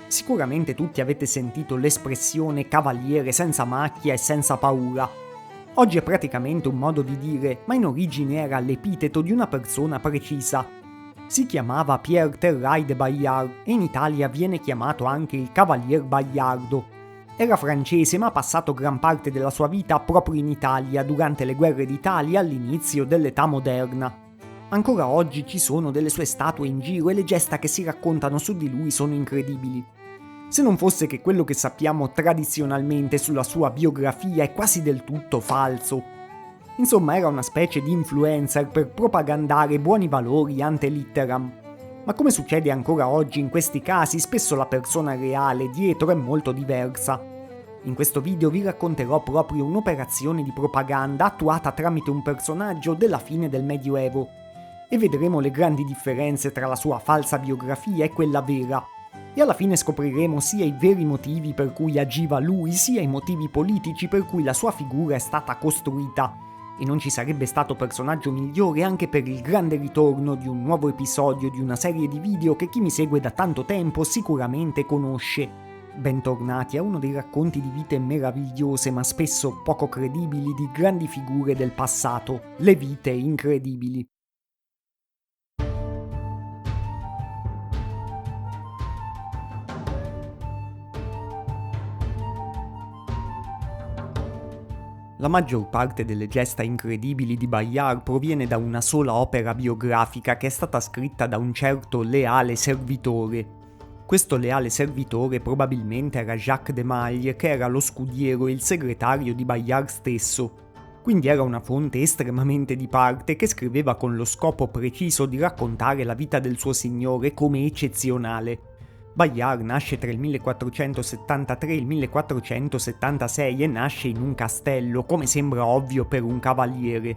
Sicuramente tutti avete sentito l'espressione cavaliere senza macchia e senza paura. Oggi è praticamente un modo di dire, ma in origine era l'epiteto di una persona precisa. Si chiamava Pierre Terray de Bayard e in Italia viene chiamato anche il Cavalier Bayardo. Era francese ma ha passato gran parte della sua vita proprio in Italia durante le guerre d'Italia all'inizio dell'età moderna. Ancora oggi ci sono delle sue statue in giro e le gesta che si raccontano su di lui sono incredibili. Se non fosse che quello che sappiamo tradizionalmente sulla sua biografia è quasi del tutto falso. Insomma, era una specie di influencer per propagandare buoni valori ante litteram. Ma come succede ancora oggi in questi casi, spesso la persona reale dietro è molto diversa. In questo video vi racconterò proprio un'operazione di propaganda attuata tramite un personaggio della fine del Medioevo e vedremo le grandi differenze tra la sua falsa biografia e quella vera. E alla fine scopriremo sia i veri motivi per cui agiva lui, sia i motivi politici per cui la sua figura è stata costruita. E non ci sarebbe stato personaggio migliore anche per il grande ritorno di un nuovo episodio di una serie di video che chi mi segue da tanto tempo sicuramente conosce. Bentornati a uno dei racconti di vite meravigliose ma spesso poco credibili di grandi figure del passato, le vite incredibili. La maggior parte delle gesta incredibili di Bayard proviene da una sola opera biografica che è stata scritta da un certo leale servitore. Questo leale servitore probabilmente era Jacques de Maille, che era lo scudiero e il segretario di Bayard stesso. Quindi era una fonte estremamente di parte che scriveva con lo scopo preciso di raccontare la vita del suo signore come eccezionale. Bayard nasce tra il 1473 e il 1476 e nasce in un castello, come sembra ovvio per un cavaliere.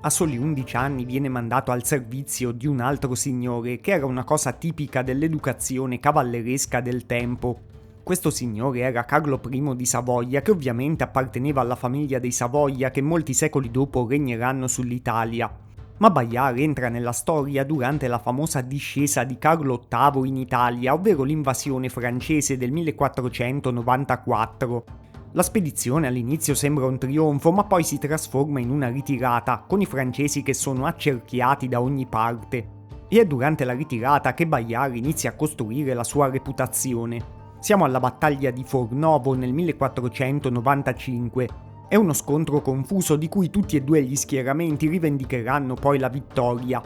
A soli 11 anni viene mandato al servizio di un altro signore, che era una cosa tipica dell'educazione cavalleresca del tempo. Questo signore era Carlo I di Savoia, che ovviamente apparteneva alla famiglia dei Savoia che molti secoli dopo regneranno sull'Italia. Ma Bayard entra nella storia durante la famosa discesa di Carlo VIII in Italia, ovvero l'invasione francese del 1494. La spedizione all'inizio sembra un trionfo, ma poi si trasforma in una ritirata, con i francesi che sono accerchiati da ogni parte. E è durante la ritirata che Bayard inizia a costruire la sua reputazione. Siamo alla battaglia di Fornovo nel 1495. È uno scontro confuso di cui tutti e due gli schieramenti rivendicheranno poi la vittoria.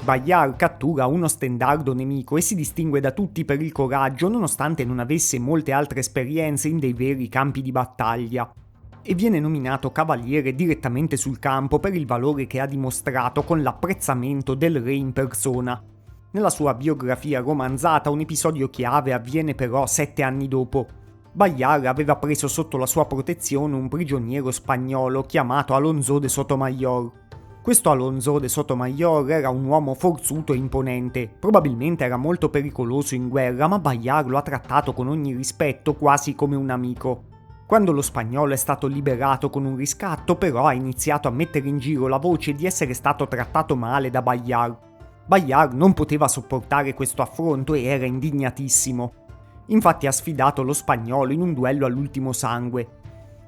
Bayard cattura uno stendardo nemico e si distingue da tutti per il coraggio nonostante non avesse molte altre esperienze in dei veri campi di battaglia. E viene nominato cavaliere direttamente sul campo per il valore che ha dimostrato con l'apprezzamento del re in persona. Nella sua biografia romanzata un episodio chiave avviene però 7 anni dopo. Bayard aveva preso sotto la sua protezione un prigioniero spagnolo chiamato Alonso de Sotomayor. Questo Alonso de Sotomayor era un uomo forzuto e imponente, probabilmente era molto pericoloso in guerra, ma Bayard lo ha trattato con ogni rispetto, quasi come un amico. Quando lo spagnolo è stato liberato con un riscatto, però ha iniziato a mettere in giro la voce di essere stato trattato male da Bayard. Bayard non poteva sopportare questo affronto e era indignatissimo. Infatti ha sfidato lo spagnolo in un duello all'ultimo sangue.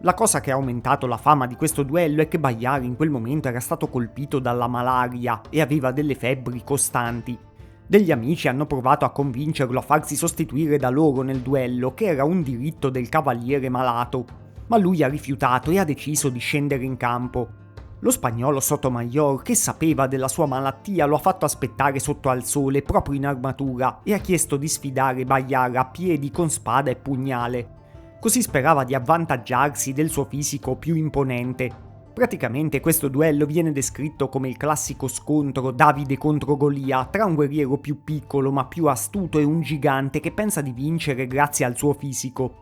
La cosa che ha aumentato la fama di questo duello è che Bayard in quel momento era stato colpito dalla malaria e aveva delle febbri costanti. Degli amici hanno provato a convincerlo a farsi sostituire da loro nel duello, che era un diritto del cavaliere malato, ma lui ha rifiutato e ha deciso di scendere in campo. Lo spagnolo Sotomayor, che sapeva della sua malattia, lo ha fatto aspettare sotto al sole proprio in armatura e ha chiesto di sfidare Bayard a piedi con spada e pugnale. Così sperava di avvantaggiarsi del suo fisico più imponente. Praticamente questo duello viene descritto come il classico scontro Davide contro Golia tra un guerriero più piccolo ma più astuto e un gigante che pensa di vincere grazie al suo fisico.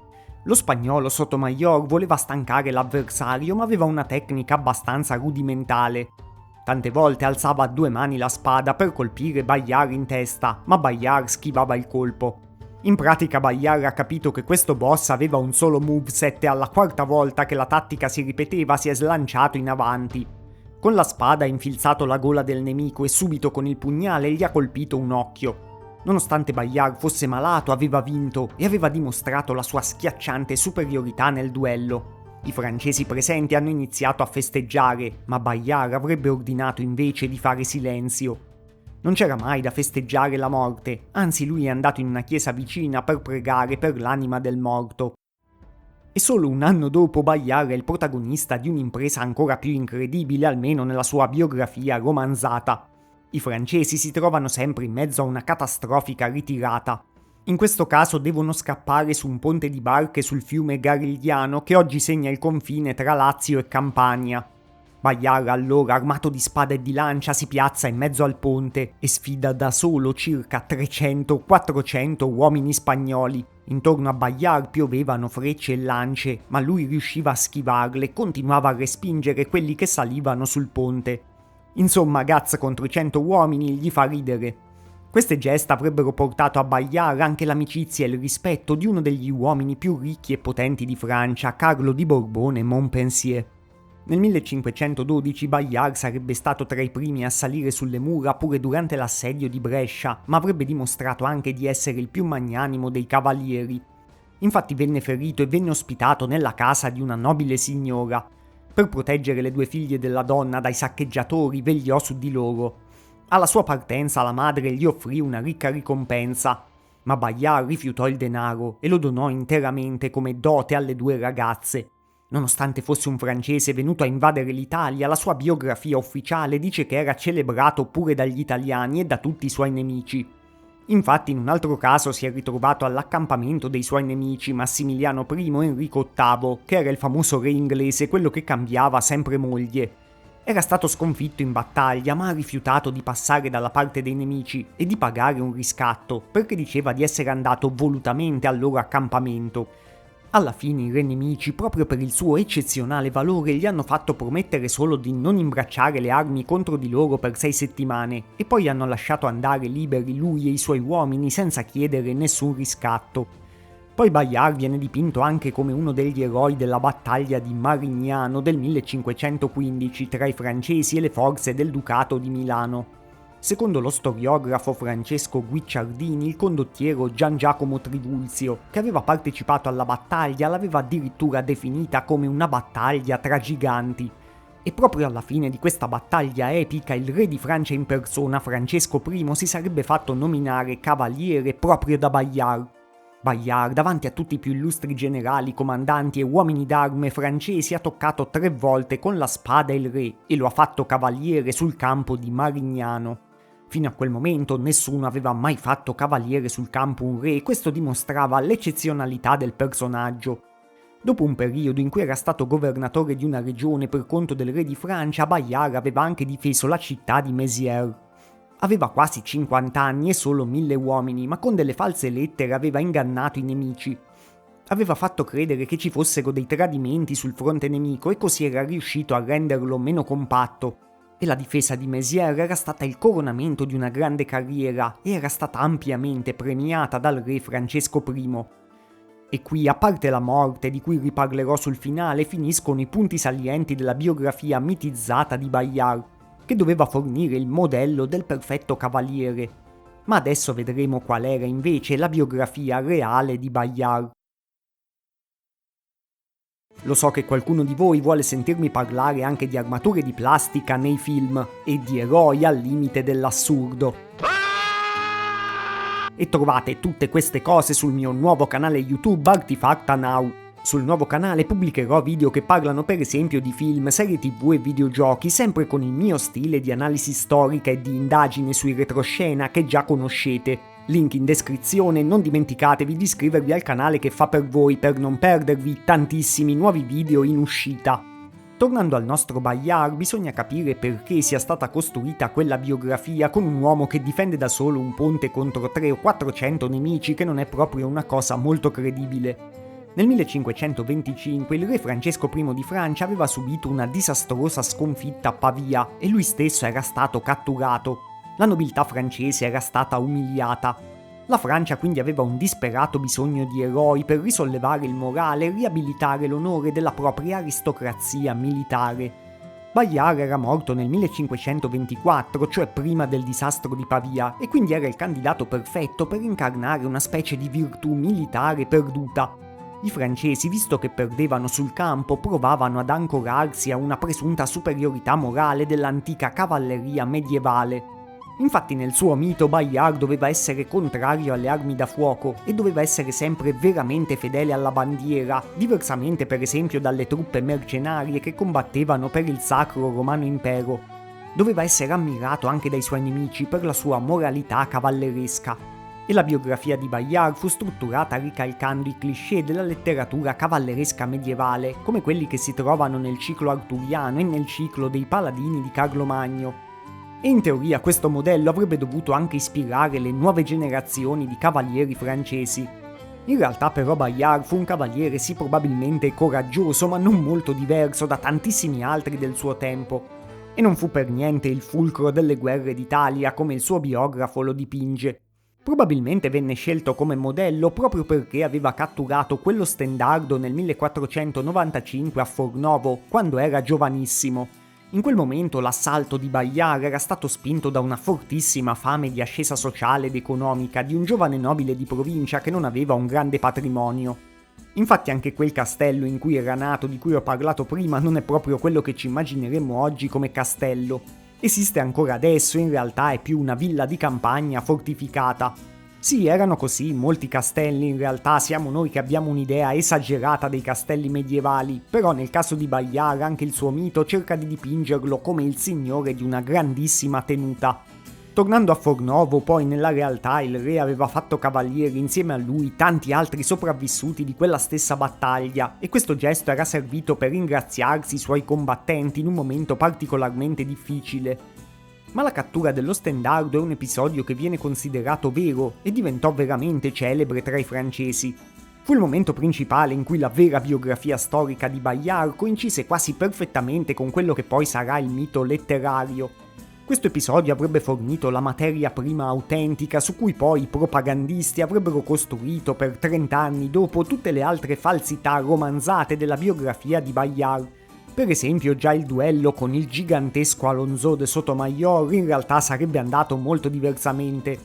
Lo spagnolo Sotomayor voleva stancare l'avversario ma aveva una tecnica abbastanza rudimentale. Tante volte alzava a 2 mani la spada per colpire Bayard in testa, ma Bayard schivava il colpo. In pratica Bayard ha capito che questo boss aveva un solo moveset e alla 4ª volta che la tattica si ripeteva si è slanciato in avanti. Con la spada ha infilzato la gola del nemico e subito con il pugnale gli ha colpito un occhio. Nonostante Bayard fosse malato, aveva vinto e aveva dimostrato la sua schiacciante superiorità nel duello. I francesi presenti hanno iniziato a festeggiare, ma Bayard avrebbe ordinato invece di fare silenzio. Non c'era mai da festeggiare la morte, anzi lui è andato in una chiesa vicina per pregare per l'anima del morto. E solo un anno dopo Bayard è il protagonista di un'impresa ancora più incredibile, almeno nella sua biografia romanzata. I francesi si trovano sempre in mezzo a una catastrofica ritirata. In questo caso devono scappare su un ponte di barche sul fiume Garigliano che oggi segna il confine tra Lazio e Campania. Bayard allora, armato di spada e di lancia, si piazza in mezzo al ponte e sfida da solo circa 300-400 uomini spagnoli. Intorno a Bayard piovevano frecce e lance, ma lui riusciva a schivarle e continuava a respingere quelli che salivano sul ponte. Insomma, Guts contro i 100 uomini gli fa ridere. Queste gesta avrebbero portato a Bayard anche l'amicizia e il rispetto di uno degli uomini più ricchi e potenti di Francia, Carlo di Borbone-Montpensier. Nel 1512 Bayard sarebbe stato tra i primi a salire sulle mura pure durante l'assedio di Brescia, ma avrebbe dimostrato anche di essere il più magnanimo dei cavalieri. Infatti venne ferito e venne ospitato nella casa di una nobile signora. Per proteggere le due figlie della donna dai saccheggiatori vegliò su di loro. Alla sua partenza la madre gli offrì una ricca ricompensa, ma Bayard rifiutò il denaro e lo donò interamente come dote alle due ragazze. Nonostante fosse un francese venuto a invadere l'Italia, la sua biografia ufficiale dice che era celebrato pure dagli italiani e da tutti i suoi nemici. Infatti in un altro caso si è ritrovato all'accampamento dei suoi nemici Massimiliano I e Enrico VIII, che era il famoso re inglese, quello che cambiava sempre moglie. Era stato sconfitto in battaglia, ma ha rifiutato di passare dalla parte dei nemici e di pagare un riscatto, perché diceva di essere andato volutamente al loro accampamento. Alla fine i re nemici, proprio per il suo eccezionale valore, gli hanno fatto promettere solo di non imbracciare le armi contro di loro per 6 settimane e poi hanno lasciato andare liberi lui e i suoi uomini senza chiedere nessun riscatto. Poi Bayard viene dipinto anche come uno degli eroi della battaglia di Marignano del 1515 tra i francesi e le forze del Ducato di Milano. Secondo lo storiografo Francesco Guicciardini, il condottiero Gian Giacomo Trivulzio, che aveva partecipato alla battaglia, l'aveva addirittura definita come una battaglia tra giganti. E proprio alla fine di questa battaglia epica il re di Francia in persona, Francesco I, si sarebbe fatto nominare cavaliere proprio da Bayard. Bayard, davanti a tutti i più illustri generali, comandanti e uomini d'arme francesi, ha toccato 3 volte con la spada il re e lo ha fatto cavaliere sul campo di Marignano. Fino a quel momento nessuno aveva mai fatto cavaliere sul campo un re e questo dimostrava l'eccezionalità del personaggio. Dopo un periodo in cui era stato governatore di una regione per conto del re di Francia, Bayard aveva anche difeso la città di Mézières. Aveva quasi 50 anni e solo 1000 uomini, ma con delle false lettere aveva ingannato i nemici. Aveva fatto credere che ci fossero dei tradimenti sul fronte nemico e così era riuscito a renderlo meno compatto. E la difesa di Mézières era stata il coronamento di una grande carriera e era stata ampiamente premiata dal re Francesco I. E qui, a parte la morte, di cui riparlerò sul finale, finiscono i punti salienti della biografia mitizzata di Bayard, che doveva fornire il modello del perfetto cavaliere. Ma adesso vedremo qual era invece la biografia reale di Bayard. Lo so che qualcuno di voi vuole sentirmi parlare anche di armature di plastica nei film e di eroi al limite dell'assurdo. E trovate tutte queste cose sul mio nuovo canale YouTube Artifacta Now. Sul nuovo canale pubblicherò video che parlano per esempio di film, serie TV e videogiochi, sempre con il mio stile di analisi storica e di indagine sui retroscena che già conoscete. Link in descrizione, non dimenticatevi di iscrivervi al canale che fa per voi per non perdervi tantissimi nuovi video in uscita. Tornando al nostro Bayard, bisogna capire perché sia stata costruita quella biografia con un uomo che difende da solo un ponte contro 300 o 400 nemici, che non è proprio una cosa molto credibile. Nel 1525 il re Francesco I di Francia aveva subito una disastrosa sconfitta a Pavia e lui stesso era stato catturato. La nobiltà francese era stata umiliata. La Francia quindi aveva un disperato bisogno di eroi per risollevare il morale e riabilitare l'onore della propria aristocrazia militare. Bayard era morto nel 1524, cioè prima del disastro di Pavia, e quindi era il candidato perfetto per incarnare una specie di virtù militare perduta. I francesi, visto che perdevano sul campo, provavano ad ancorarsi a una presunta superiorità morale dell'antica cavalleria medievale. Infatti nel suo mito Bayard doveva essere contrario alle armi da fuoco e doveva essere sempre veramente fedele alla bandiera, diversamente per esempio dalle truppe mercenarie che combattevano per il Sacro Romano Impero. Doveva essere ammirato anche dai suoi nemici per la sua moralità cavalleresca. E la biografia di Bayard fu strutturata ricalcando i cliché della letteratura cavalleresca medievale, come quelli che si trovano nel ciclo arturiano e nel ciclo dei paladini di Carlo Magno. E in teoria questo modello avrebbe dovuto anche ispirare le nuove generazioni di cavalieri francesi. In realtà però Bayard fu un cavaliere sì probabilmente coraggioso, ma non molto diverso da tantissimi altri del suo tempo. E non fu per niente il fulcro delle guerre d'Italia come il suo biografo lo dipinge. Probabilmente venne scelto come modello proprio perché aveva catturato quello stendardo nel 1495 a Fornovo, quando era giovanissimo. In quel momento l'assalto di Bayard era stato spinto da una fortissima fame di ascesa sociale ed economica di un giovane nobile di provincia che non aveva un grande patrimonio. Infatti anche quel castello in cui era nato, di cui ho parlato prima, non è proprio quello che ci immagineremmo oggi come castello. Esiste ancora adesso, in realtà è più una villa di campagna fortificata. Sì, erano così molti castelli, in realtà siamo noi che abbiamo un'idea esagerata dei castelli medievali, però nel caso di Bayard anche il suo mito cerca di dipingerlo come il signore di una grandissima tenuta. Tornando a Fornovo, poi nella realtà il re aveva fatto cavalieri insieme a lui tanti altri sopravvissuti di quella stessa battaglia, e questo gesto era servito per ringraziarsi i suoi combattenti in un momento particolarmente difficile. Ma la cattura dello stendardo è un episodio che viene considerato vero e diventò veramente celebre tra i francesi. Fu il momento principale in cui la vera biografia storica di Bayard coincise quasi perfettamente con quello che poi sarà il mito letterario. Questo episodio avrebbe fornito la materia prima autentica su cui poi i propagandisti avrebbero costruito per 30 anni dopo tutte le altre falsità romanzate della biografia di Bayard. Per esempio già il duello con il gigantesco Alonso de Sotomayor in realtà sarebbe andato molto diversamente.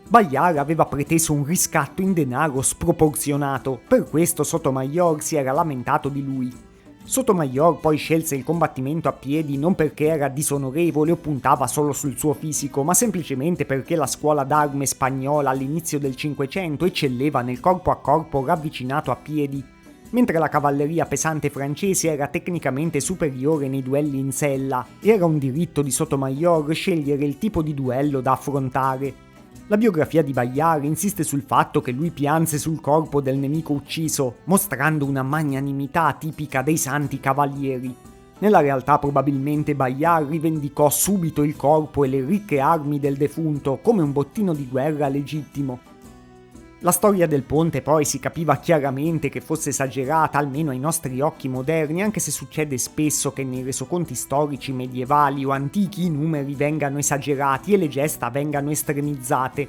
Bayard aveva preteso un riscatto in denaro sproporzionato, per questo Sotomayor si era lamentato di lui. Sotomayor poi scelse il combattimento a piedi non perché era disonorevole o puntava solo sul suo fisico, ma semplicemente perché la scuola d'arme spagnola all'inizio del Cinquecento eccelleva nel corpo a corpo ravvicinato a piedi, mentre la cavalleria pesante francese era tecnicamente superiore nei duelli in sella, e era un diritto di Sotomayor scegliere il tipo di duello da affrontare. La biografia di Bayard insiste sul fatto che lui pianse sul corpo del nemico ucciso, mostrando una magnanimità tipica dei santi cavalieri. Nella realtà probabilmente Bayard rivendicò subito il corpo e le ricche armi del defunto come un bottino di guerra legittimo. La storia del ponte poi si capiva chiaramente che fosse esagerata, almeno ai nostri occhi moderni, anche se succede spesso che nei resoconti storici medievali o antichi i numeri vengano esagerati e le gesta vengano estremizzate.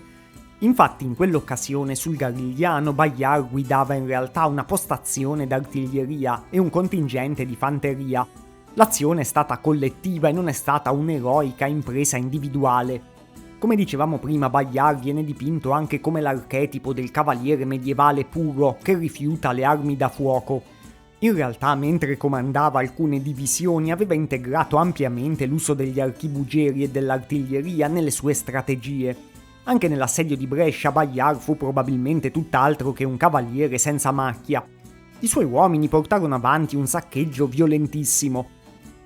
Infatti in quell'occasione sul Garigliano Bayard guidava in realtà una postazione d'artiglieria e un contingente di fanteria. L'azione è stata collettiva e non è stata un'eroica impresa individuale. Come dicevamo prima, Bayard viene dipinto anche come l'archetipo del cavaliere medievale puro che rifiuta le armi da fuoco. In realtà, mentre comandava alcune divisioni, aveva integrato ampiamente l'uso degli archibugeri e dell'artiglieria nelle sue strategie. Anche nell'assedio di Brescia, Bayard fu probabilmente tutt'altro che un cavaliere senza macchia. I suoi uomini portarono avanti un saccheggio violentissimo.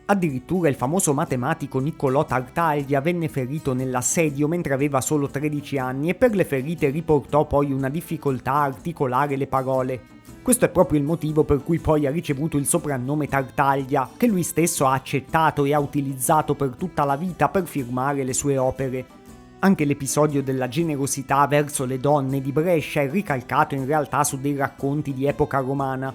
Addirittura il famoso matematico Niccolò Tartaglia venne ferito nell'assedio mentre aveva solo 13 anni e per le ferite riportò poi una difficoltà a articolare le parole. Questo è proprio il motivo per cui poi ha ricevuto il soprannome Tartaglia, che lui stesso ha accettato e ha utilizzato per tutta la vita per firmare le sue opere. Anche l'episodio della generosità verso le donne di Brescia è ricalcato in realtà su dei racconti di epoca romana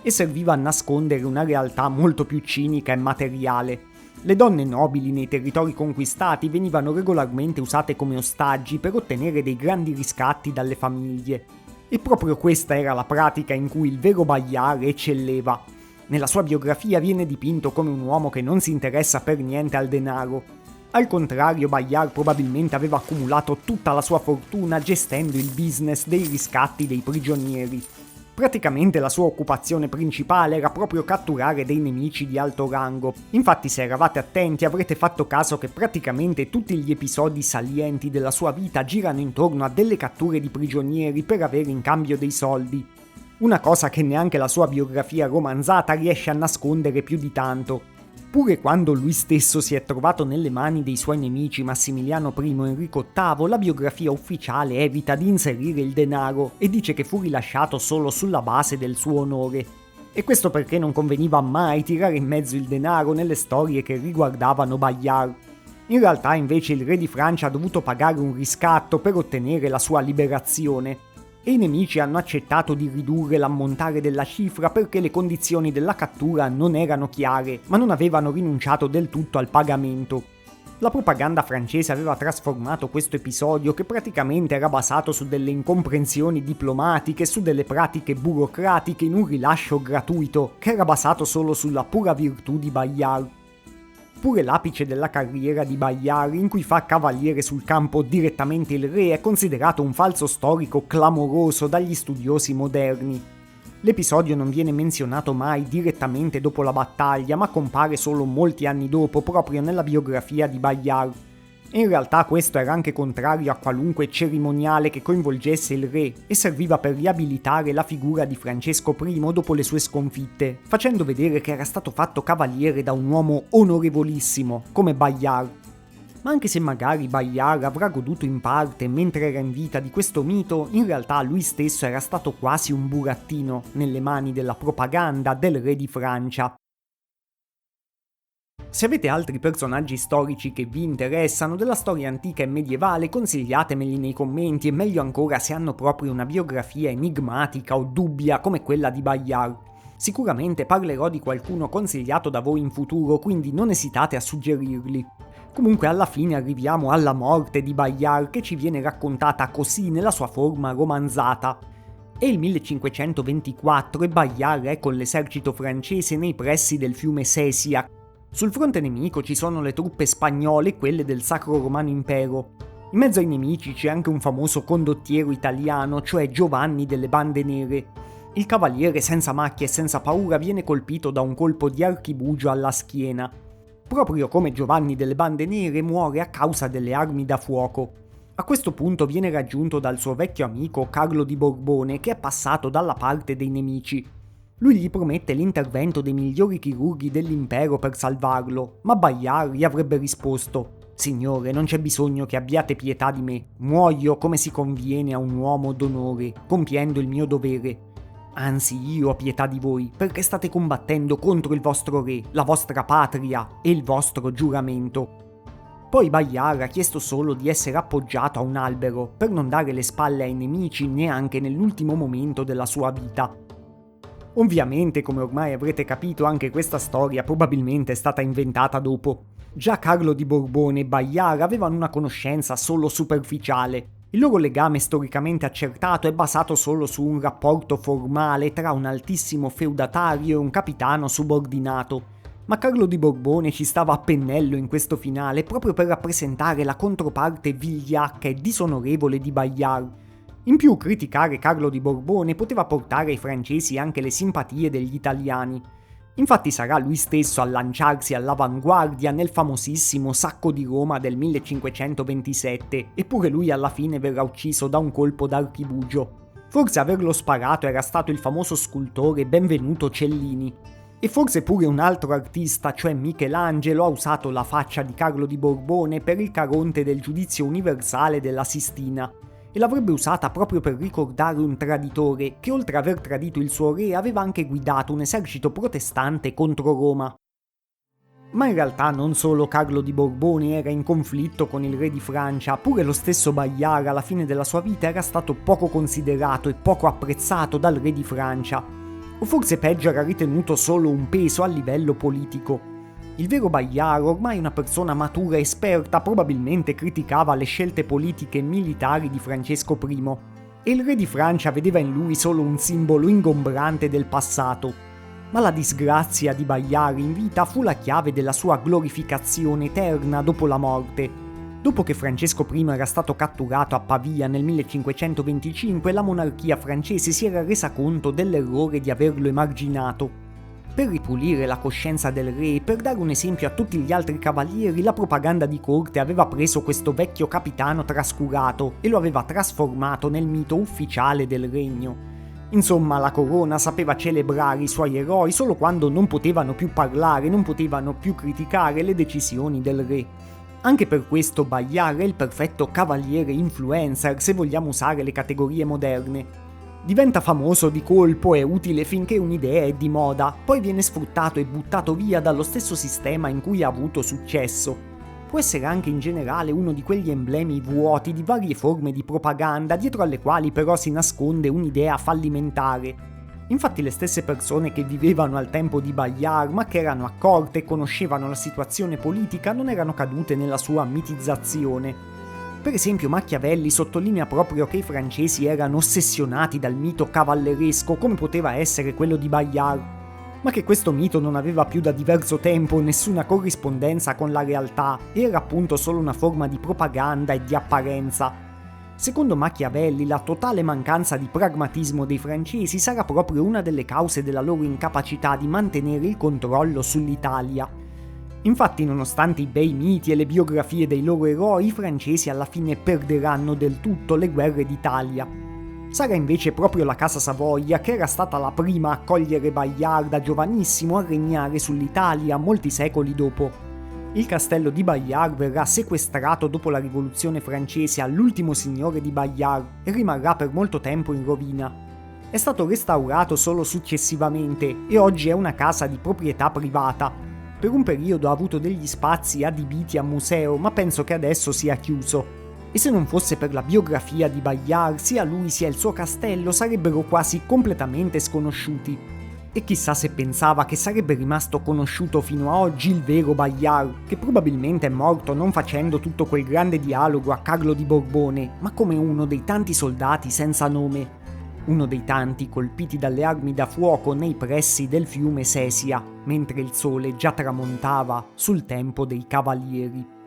e serviva a nascondere una realtà molto più cinica e materiale. Le donne nobili nei territori conquistati venivano regolarmente usate come ostaggi per ottenere dei grandi riscatti dalle famiglie. E proprio questa era la pratica in cui il vero Bayard eccelleva. Nella sua biografia viene dipinto come un uomo che non si interessa per niente al denaro. Al contrario, Bayard probabilmente aveva accumulato tutta la sua fortuna gestendo il business dei riscatti dei prigionieri. Praticamente la sua occupazione principale era proprio catturare dei nemici di alto rango. Infatti, se eravate attenti avrete fatto caso che praticamente tutti gli episodi salienti della sua vita girano intorno a delle catture di prigionieri per avere in cambio dei soldi. Una cosa che neanche la sua biografia romanzata riesce a nascondere più di tanto. Pure quando lui stesso si è trovato nelle mani dei suoi nemici Massimiliano I e Enrico VIII, la biografia ufficiale evita di inserire il denaro e dice che fu rilasciato solo sulla base del suo onore. E questo perché non conveniva mai tirare in mezzo il denaro nelle storie che riguardavano Bayard. In realtà invece il re di Francia ha dovuto pagare un riscatto per ottenere la sua liberazione. E i nemici hanno accettato di ridurre l'ammontare della cifra perché le condizioni della cattura non erano chiare, ma non avevano rinunciato del tutto al pagamento. La propaganda francese aveva trasformato questo episodio, che praticamente era basato su delle incomprensioni diplomatiche, su delle pratiche burocratiche, in un rilascio gratuito, che era basato solo sulla pura virtù di Bayard. Pure l'apice della carriera di Bayard, in cui fa cavaliere sul campo direttamente il re, è considerato un falso storico clamoroso dagli studiosi moderni. L'episodio non viene menzionato mai direttamente dopo la battaglia, ma compare solo molti anni dopo, proprio nella biografia di Bayard. E in realtà questo era anche contrario a qualunque cerimoniale che coinvolgesse il re e serviva per riabilitare la figura di Francesco I dopo le sue sconfitte, facendo vedere che era stato fatto cavaliere da un uomo onorevolissimo come Bayard. Ma anche se magari Bayard avrà goduto in parte mentre era in vita di questo mito, in realtà lui stesso era stato quasi un burattino nelle mani della propaganda del re di Francia. Se avete altri personaggi storici che vi interessano della storia antica e medievale, consigliatemeli nei commenti, e meglio ancora se hanno proprio una biografia enigmatica o dubbia come quella di Bayard. Sicuramente parlerò di qualcuno consigliato da voi in futuro, quindi non esitate a suggerirli. Comunque alla fine arriviamo alla morte di Bayard, che ci viene raccontata così nella sua forma romanzata. È il 1524 e Bayard è con l'esercito francese nei pressi del fiume Sesia. Sul fronte nemico ci sono le truppe spagnole e quelle del Sacro Romano Impero. In mezzo ai nemici c'è anche un famoso condottiero italiano, cioè Giovanni delle Bande Nere. Il cavaliere senza macchie e senza paura viene colpito da un colpo di archibugio alla schiena. Proprio come Giovanni delle Bande Nere muore a causa delle armi da fuoco. A questo punto viene raggiunto dal suo vecchio amico Carlo di Borbone, che è passato dalla parte dei nemici. Lui gli promette l'intervento dei migliori chirurghi dell'impero per salvarlo, ma Bayard gli avrebbe risposto: «Signore, non c'è bisogno che abbiate pietà di me, muoio come si conviene a un uomo d'onore, compiendo il mio dovere. Anzi, io ho pietà di voi, perché state combattendo contro il vostro re, la vostra patria e il vostro giuramento». Poi Bayard ha chiesto solo di essere appoggiato a un albero, per non dare le spalle ai nemici neanche nell'ultimo momento della sua vita. Ovviamente, come ormai avrete capito, anche questa storia probabilmente è stata inventata dopo. Già Carlo di Borbone e Bayard avevano una conoscenza solo superficiale. Il loro legame storicamente accertato è basato solo su un rapporto formale tra un altissimo feudatario e un capitano subordinato. Ma Carlo di Borbone ci stava a pennello in questo finale proprio per rappresentare la controparte vigliacca e disonorevole di Bayard. In più, criticare Carlo di Borbone poteva portare ai francesi anche le simpatie degli italiani. Infatti sarà lui stesso a lanciarsi all'avanguardia nel famosissimo sacco di Roma del 1527, eppure lui alla fine verrà ucciso da un colpo d'archibugio. Forse a averlo sparato era stato il famoso scultore Benvenuto Cellini. E forse pure un altro artista, cioè Michelangelo, ha usato la faccia di Carlo di Borbone per il Caronte del Giudizio Universale della Sistina, e l'avrebbe usata proprio per ricordare un traditore che, oltre ad aver tradito il suo re, aveva anche guidato un esercito protestante contro Roma. Ma in realtà non solo Carlo di Borbone era in conflitto con il re di Francia, pure lo stesso Bayard alla fine della sua vita era stato poco considerato e poco apprezzato dal re di Francia, o forse peggio era ritenuto solo un peso a livello politico. Il vero Bayard, ormai una persona matura e esperta, probabilmente criticava le scelte politiche e militari di Francesco I, e il re di Francia vedeva in lui solo un simbolo ingombrante del passato. Ma la disgrazia di Bayard in vita fu la chiave della sua glorificazione eterna dopo la morte. Dopo che Francesco I era stato catturato a Pavia nel 1525, la monarchia francese si era resa conto dell'errore di averlo emarginato. Per ripulire la coscienza del re e per dare un esempio a tutti gli altri cavalieri, la propaganda di corte aveva preso questo vecchio capitano trascurato e lo aveva trasformato nel mito ufficiale del regno. Insomma, la corona sapeva celebrare i suoi eroi solo quando non potevano più parlare, non potevano più criticare le decisioni del re. Anche per questo Bayard è il perfetto cavaliere influencer, se vogliamo usare le categorie moderne. Diventa famoso di colpo e utile finché un'idea è di moda, poi viene sfruttato e buttato via dallo stesso sistema in cui ha avuto successo. Può essere anche in generale uno di quegli emblemi vuoti di varie forme di propaganda, dietro alle quali però si nasconde un'idea fallimentare. Infatti le stesse persone che vivevano al tempo di Bayard, ma che erano accorte e conoscevano la situazione politica, non erano cadute nella sua mitizzazione. Per esempio Machiavelli sottolinea proprio che i francesi erano ossessionati dal mito cavalleresco come poteva essere quello di Bayard, ma che questo mito non aveva più da diverso tempo nessuna corrispondenza con la realtà, era appunto solo una forma di propaganda e di apparenza. Secondo Machiavelli, la totale mancanza di pragmatismo dei francesi sarà proprio una delle cause della loro incapacità di mantenere il controllo sull'Italia. Infatti, nonostante i bei miti e le biografie dei loro eroi, i francesi alla fine perderanno del tutto le guerre d'Italia. Sarà invece proprio la Casa Savoia che era stata la prima a cogliere Bayard da giovanissimo a regnare sull'Italia molti secoli dopo. Il castello di Bayard verrà sequestrato dopo la rivoluzione francese all'ultimo signore di Bayard e rimarrà per molto tempo in rovina. È stato restaurato solo successivamente e oggi è una casa di proprietà privata. Per un periodo ha avuto degli spazi adibiti a museo, ma penso che adesso sia chiuso. E se non fosse per la biografia di Bayard, sia lui sia il suo castello sarebbero quasi completamente sconosciuti. E chissà se pensava che sarebbe rimasto conosciuto fino a oggi il vero Bayard, che probabilmente è morto non facendo tutto quel grande dialogo a Carlo di Borbone, ma come uno dei tanti soldati senza nome. Uno dei tanti colpiti dalle armi da fuoco nei pressi del fiume Sesia, mentre il sole già tramontava sul tempo dei cavalieri.